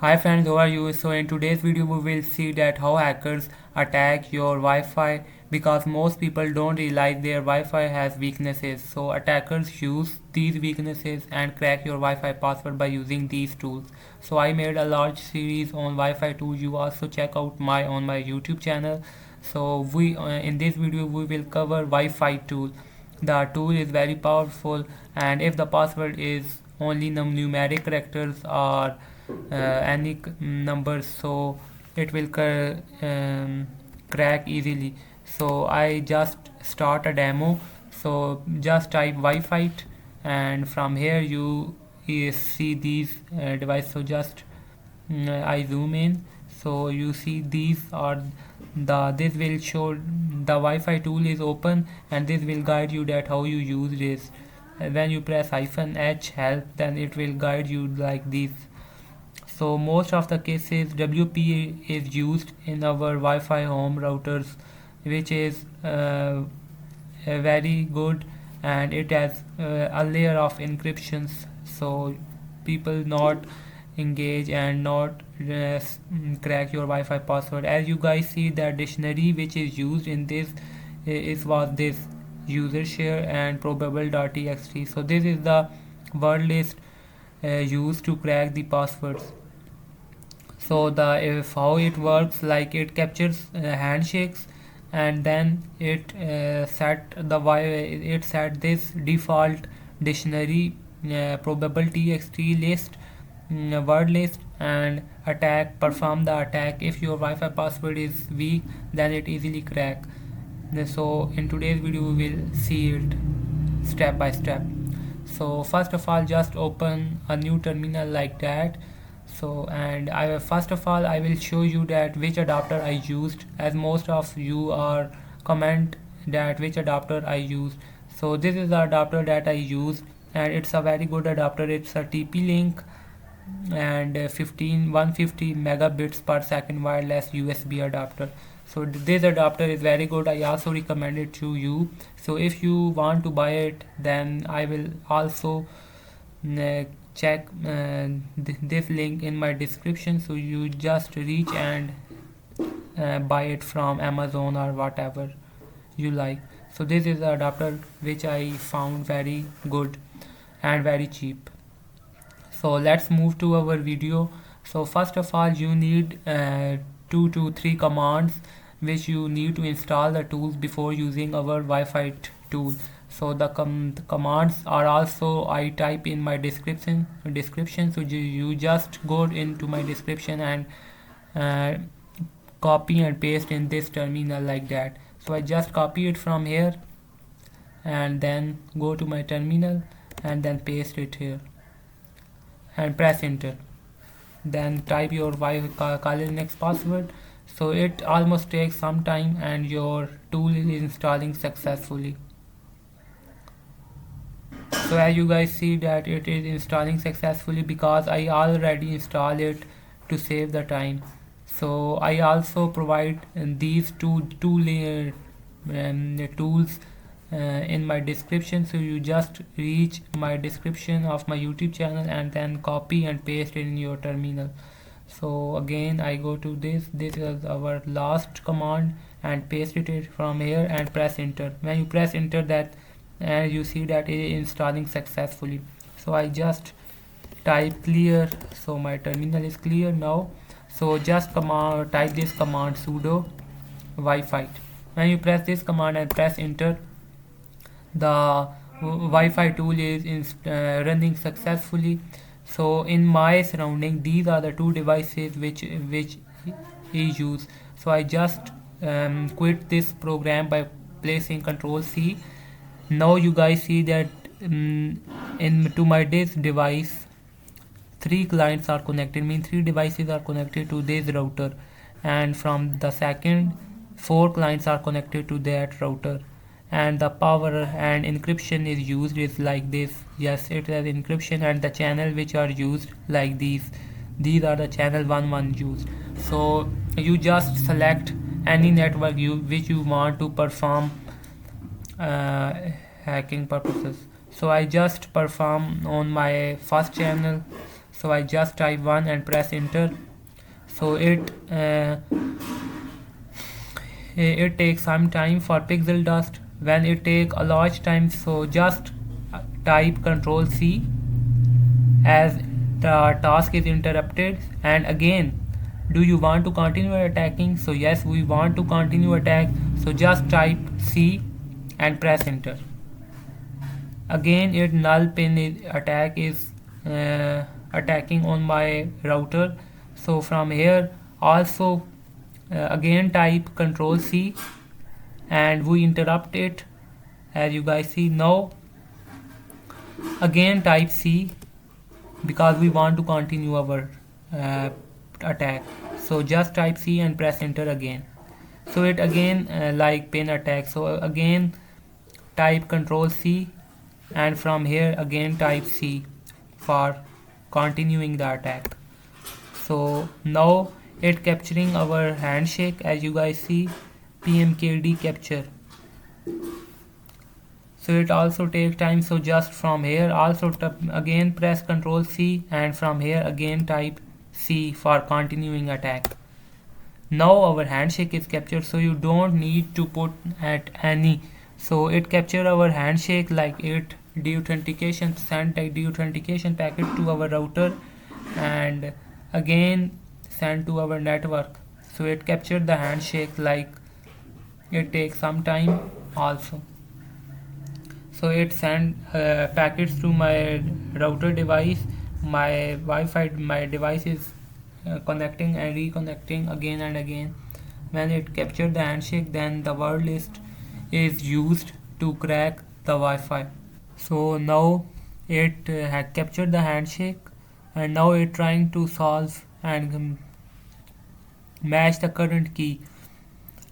Hi friends, how are you? So in today's video we will see that how hackers attack your Wi-Fi because most people don't realize their Wi-Fi has weaknesses. So attackers use these weaknesses and crack your Wi-Fi password by using these tools. So I made a large series on Wi-Fi tools. You also check out my YouTube channel. So we in this video we will cover Wi-Fi tool. The tool is very powerful, and if the password is only numeric characters or any numbers, so it will crack easily. So I just start a demo. So just type Wifite, and from here you see these devices. So just I zoom in, so you see these are this will show the Wi-Fi tool is open, and this will guide you that how you use this. When you press -h help, then it will guide you like this. So most of the cases WP is used in our Wi-Fi home routers, which is very good, and it has a layer of encryptions, so people not engage and not crack your Wi-Fi password. As you guys see, the dictionary which is used in this was this user share and probable.txt. So this is the word list used to crack the passwords. So the if how it works, like it captures handshakes, and then it set this default dictionary probable.txt list, word list, and perform the attack. If your Wi-Fi password is weak, then it easily crack. So in today's video we will see it step by step. So first of all, just open a new terminal like that. So and first of all I will show you that which adapter I used, as most of you are comment that which adapter I used. So this is the adapter that I used, and it's a very good adapter. It's a TP-Link and 150 megabits per second wireless USB adapter. So this adapter is very good. I also recommend it to you. So if you want to buy it, then I will also check this link in my description, so you just reach and buy it from Amazon or whatever you like. So this is the adapter which I found very good and very cheap. So let's move to our video. So first of all, you need 2 to 3 commands which you need to install the tools before using our Wi-Fi tool. So the commands are also I type in my description. So you just go into my description and copy and paste in this terminal like that. So I just copy it from here and then go to my terminal and then paste it here and press enter. Then type your Kali Linux password. So it almost takes some time and your tool is installing successfully. So as you guys see that it is installing successfully because I already installed it to save the time. So I also provide these two tools in my description. So you just reach my description of my YouTube channel and then copy and paste it in your terminal. So again I go to this is our last command, and paste it from here and press enter. When you press enter, that and you see that it is installing successfully. So I just type clear, so my terminal is clear now. So just type this command sudo Wifite. When you press this command and press enter, the Wi-Fi tool is running successfully. So in my surrounding, these are the two devices which is used. So I just quit this program by placing Ctrl+C. Now you guys see that to my this device 3 clients are connected, means 3 devices are connected to this router, and from the second 4 clients are connected to that router, and the power and encryption is used is like this. Yes, it has encryption, and the channel which are used like these are the channel 1 used. So you just select any network which you want to perform hacking purposes. So I just perform on my first channel. so I just type 1 and press enter. So it takes some time for pixel dust. When it take a large time, so just type Control C as the task is interrupted. And again, do you want to continue attacking? So yes, we want to continue attack, so just type C and press enter. Again, it null pin attack is attacking on my router. So from here also again type Control C and we interrupt it, as you guys see. Now again type C because we want to continue our attack. So just type C and press enter again. So it again like pin attack. So again type Control C and from here again type C for continuing the attack. So now it capturing our handshake, as you guys see, PMKD capture. So it also takes time, so just from here also again press Control C and from here again type C for continuing attack. Now our handshake is captured, so you don't need to put at any. So it capture our handshake, like it deauthentication, sent a deauthentication packet to our router and again sent to our network. So it captured the handshake, like it takes some time also. So it sent packets to my router device, my Wi-Fi, my device is connecting and reconnecting again and again. When it captured the handshake, then the word list is used to crack the Wi-Fi. So now it had captured the handshake and now it trying to solve and match the current key.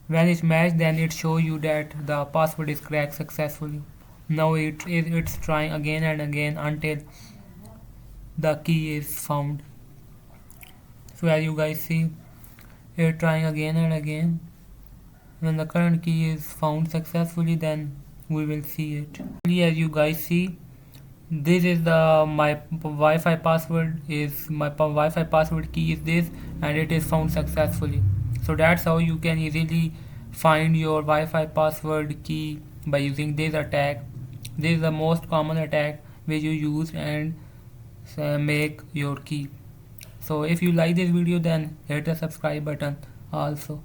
When it's matched, then it show you that the password is cracked successfully. Now it's trying again and again until the key is found. So as you guys see, it's trying again and again. When the current key is found successfully, then we will see it. As you guys see, this is the my Wi-Fi password is my Wi-Fi password key is this, and it is found successfully. So that's how you can easily find your Wi-Fi password key by using this attack. This is the most common attack which you use and make your key. So if you like this video, then hit the subscribe button also.